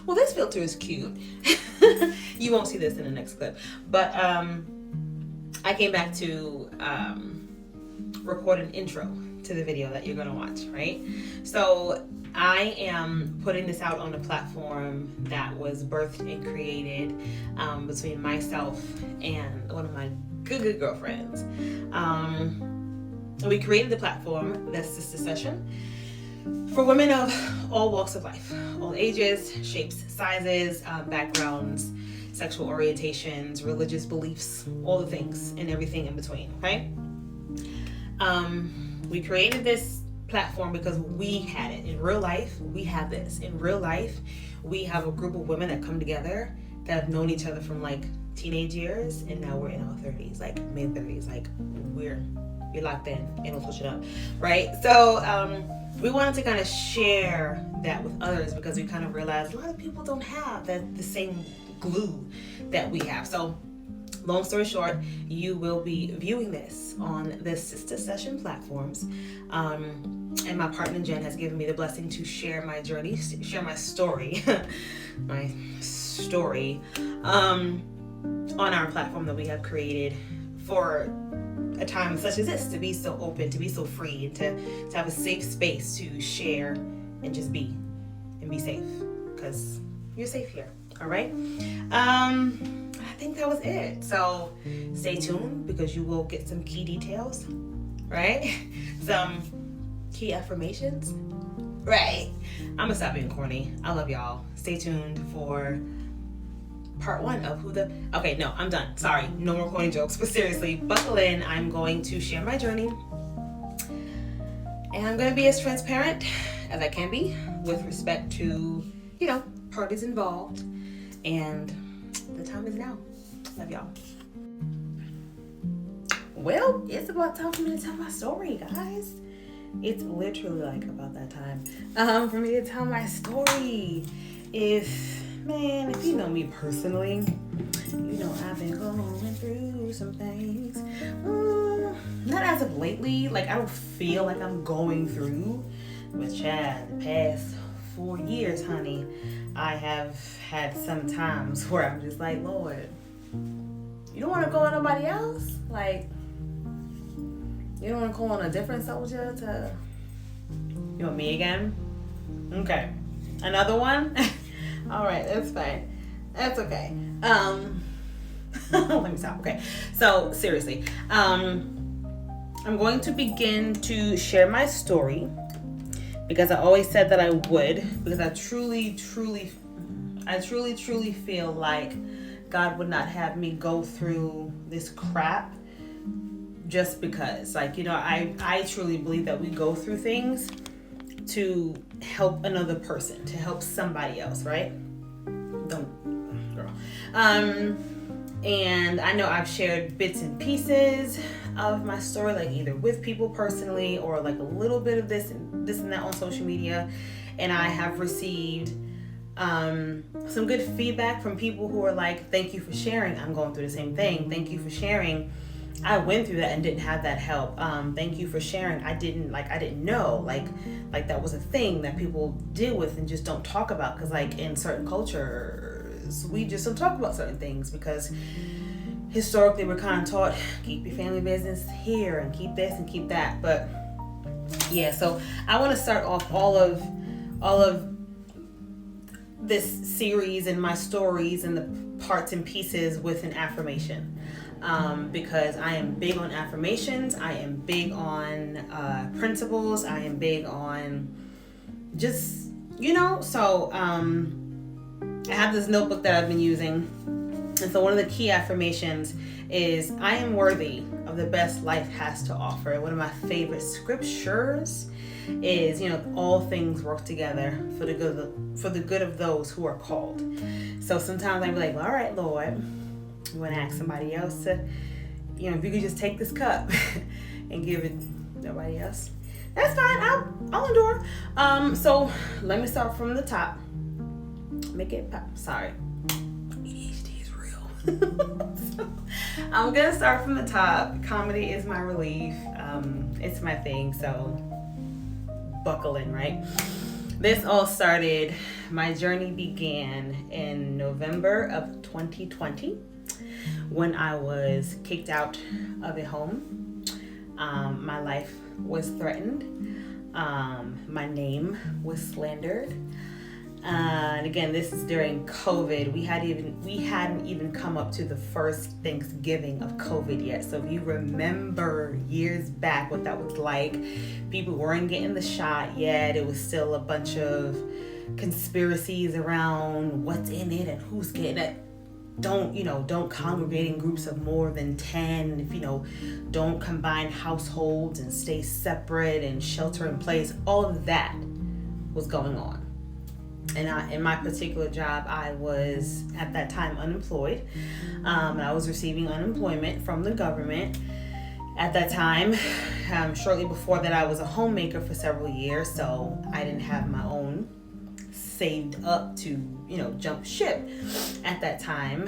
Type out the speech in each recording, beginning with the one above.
well, this filter is cute. You won't see this in the next clip. But I came back to record an intro to the video that you're going to watch, right? So I am putting this out on a platform that was birthed and created between myself and one of my good girlfriends. We created the platform, the Sister Session, for women of all walks of life, all ages, shapes, sizes, backgrounds, sexual orientations, religious beliefs, all the things and everything in between, okay? We created this platform because we had it. In real life, we have this. In real life, we have a group of women that come together that have known each other from like teenage years, and now we're in our 30s, like mid 30s, like we're locked in, ain't no switching up, right? So we wanted to kind of share that with others because we kind of realized a lot of people don't have the same glue that we have. So long story short, you will be viewing this on the Sister Session platforms. And my partner Jen has given me the blessing to share my journey, share my story, on our platform that we have created for a time such as this, to be so open, to be so free, and to have a safe space to share and just be and be safe, because you're safe here. All right. I think that was it. So stay tuned because you will get some key details, right? Some key affirmations, right? I'm gonna stop being corny. I love y'all. Stay tuned for part 1 of okay, no, I'm done. Sorry, no more corny jokes, but seriously, buckle in. I'm going to share my journey, and I'm going to be as transparent as I can be with respect to, parties involved, and the time is now. Love y'all. Well, it's about time for me to tell my story, guys. It's literally like about that time for me to tell my story. If you know me personally, you know I've been going through some things. Not as of lately. Like, I don't feel like I'm going through. But Chad, the past 4 years, honey, I have had some times where I'm just like, Lord, you don't want to call on nobody else? Like, you don't want to call on a different soldier to... You want me again? Okay. Another one? All right, that's fine. That's okay. Let me stop. Okay. So seriously, I'm going to begin to share my story because I always said that I would, because I truly feel like God would not have me go through this crap just because. Like, I truly believe that we go through things to help another person, to help somebody else, right? Girl. And I know I've shared bits and pieces of my story, like either with people personally or like a little bit of this and that on social media. And I have received some good feedback from people who are like, thank you for sharing. I'm going through the same thing. Thank you for sharing. I went through that and didn't have that help. Thank you for sharing. I didn't know like that was a thing that people deal with and just don't talk about, because like in certain cultures we just don't talk about certain things because historically we're kind of taught, keep your family business here and keep this and keep that. But yeah, so I want to start off all of this series and my stories and the parts and pieces with an affirmation. Because I am big on affirmations. I am big on principles. I am big on just, so I have this notebook that I've been using. And so one of the key affirmations is, I am worthy of the best life has to offer. One of my favorite scriptures is, all things work together for the good of those who are called. So sometimes I'm like, well, all right, Lord, you want to ask somebody else to, if you could just take this cup and give it nobody else, that's fine. I'll endure. So let me start from the top. Make it pop. Sorry. ADHD is real. So, I'm going to start from the top. Comedy is my relief. It's my thing. So buckle in, right? This all started, my journey began in November of 2020 when I was kicked out of a home. My life was threatened. My name was slandered. And again, this is during COVID. We hadn't even come up to the first Thanksgiving of COVID yet. So if you remember years back what that was like, people weren't getting the shot yet. It was still a bunch of conspiracies around what's in it and who's getting it. Don't congregate in groups of more than 10. Don't combine households and stay separate and shelter in place. All of that was going on. And in my particular job, I was at that time unemployed. I was receiving unemployment from the government at that time. Shortly before that, I was a homemaker for several years, so I didn't have my own saved up to, jump ship at that time.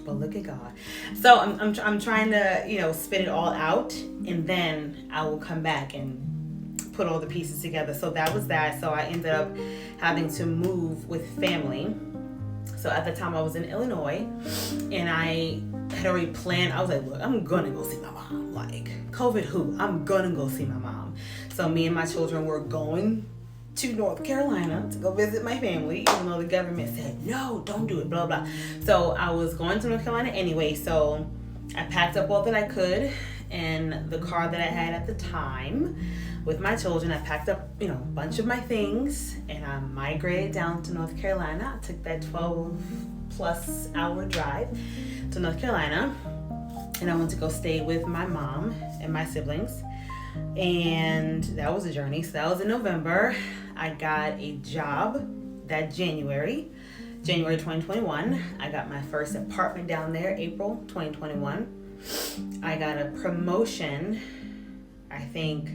But look at God. So I'm trying to, spit it all out, and then I will come back and put all the pieces together. So that was that. So I ended up having to move with family. So at the time I was in Illinois, and I had already planned. I was like, look, I'm gonna go see my mom. Like, COVID who? I'm gonna go see my mom. So me and my children were going to North Carolina to go visit my family, even though the government said, no, don't do it, blah, blah. So I was going to North Carolina anyway. So I packed up all that I could in the car that I had at the time with my children. I packed up, a bunch of my things, and I migrated down to North Carolina. I took that 12+ hour drive to North Carolina, and I went to go stay with my mom and my siblings. And that was a journey. So that was in November. I got a job that January 2021. I got my first apartment down there, April 2021. I got a promotion, I think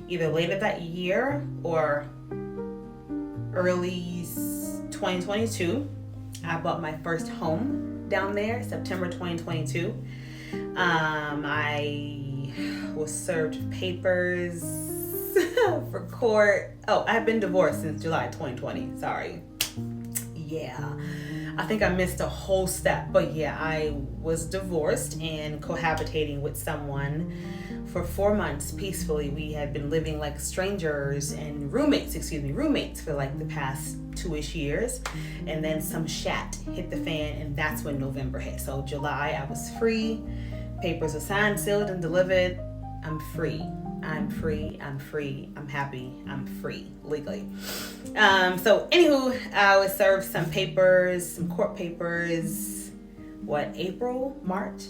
either later that year or early 2022. I bought my first home down there, September 2022. I was served papers for court. Oh, I've been divorced since July 2020. Sorry. Yeah. I think I missed a whole step, but yeah, I was divorced and cohabitating with someone for 4 months peacefully. We had been living like strangers and roommates for like the past 2-ish years. And then some shat hit the fan, and that's when November hit. So July, I was free. Papers were signed, sealed, and delivered. I'm free. I'm happy. I'm free legally. So anywho, I was served some court papers, March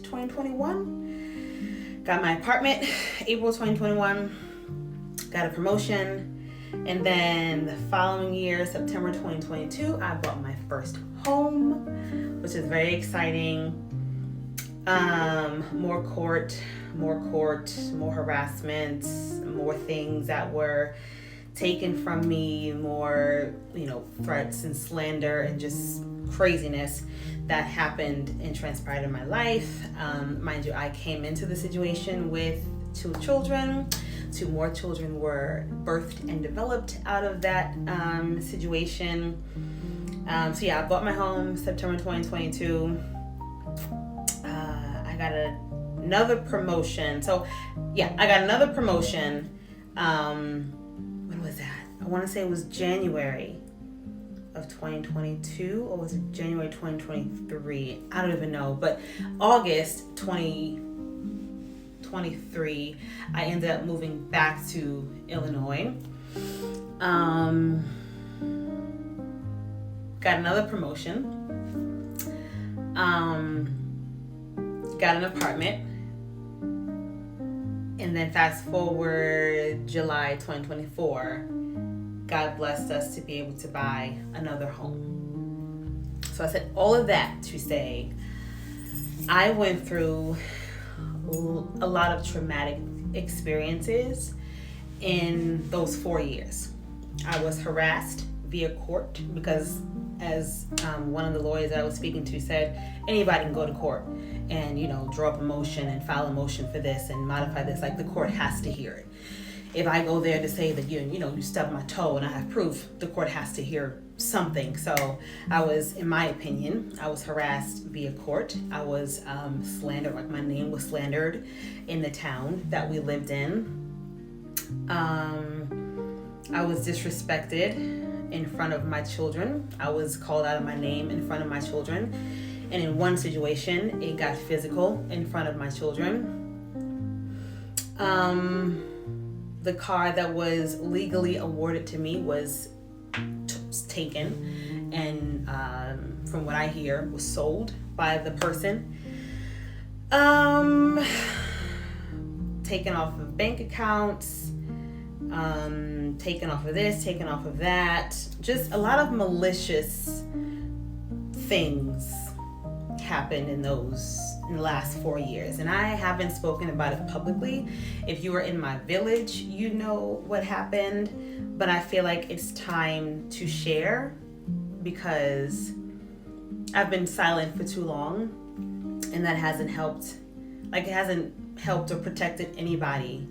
2021. Got my apartment, April 2021. Got a promotion. And then the following year, September 2022, I bought my first home, which is very exciting. More court, more harassment, more things that were taken from me, more, threats and slander and just craziness that happened and transpired in my life. Mind you, I came into the situation with 2 children. 2 more children were birthed and developed out of that situation. So yeah, I bought my home September 2022. I got another promotion. So yeah, I got another promotion. When was that? I want to say it was January of 2022, or was it January 2023? I don't even know. But August 2023, I ended up moving back to Illinois. Got another promotion. Got an apartment. And then fast forward July 2024, God blessed us to be able to buy another home. So I said all of that to say, I went through a lot of traumatic experiences in those 4 years. I was harassed via court because, as one of the lawyers that I was speaking to said, anybody can go to court and, draw up a motion and file a motion for this and modify this. Like, the court has to hear it. if I go there to say that you stubbed my toe and I have proof, the court has to hear something. So in my opinion, I was harassed via court. I was slandered, like my name was slandered in the town that we lived in. I was disrespected in front of my children. I was called out of my name in front of my children. And in one situation, it got physical in front of my children. The car that was legally awarded to me was taken, and from what I hear, was sold by the person. Taken off of bank accounts, taken off of this, taken off of that. Just a lot of malicious things happened in the last 4 years, and I haven't spoken about it publicly. If you were in my village, you know what happened, but I feel like it's time to share because I've been silent for too long, and that hasn't helped. Like, it hasn't helped or protected anybody.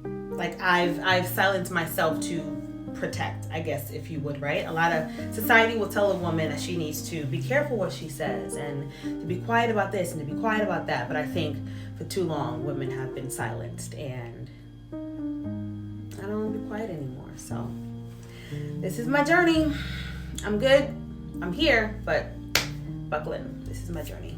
Like, I've silenced myself to protect, I guess, if you would, right? A lot of society will tell a woman that she needs to be careful what she says and to be quiet about this and to be quiet about that. But I think for too long, women have been silenced, and I don't want to be quiet anymore. So this is my journey. I'm good. I'm here, but buckle in. This is my journey.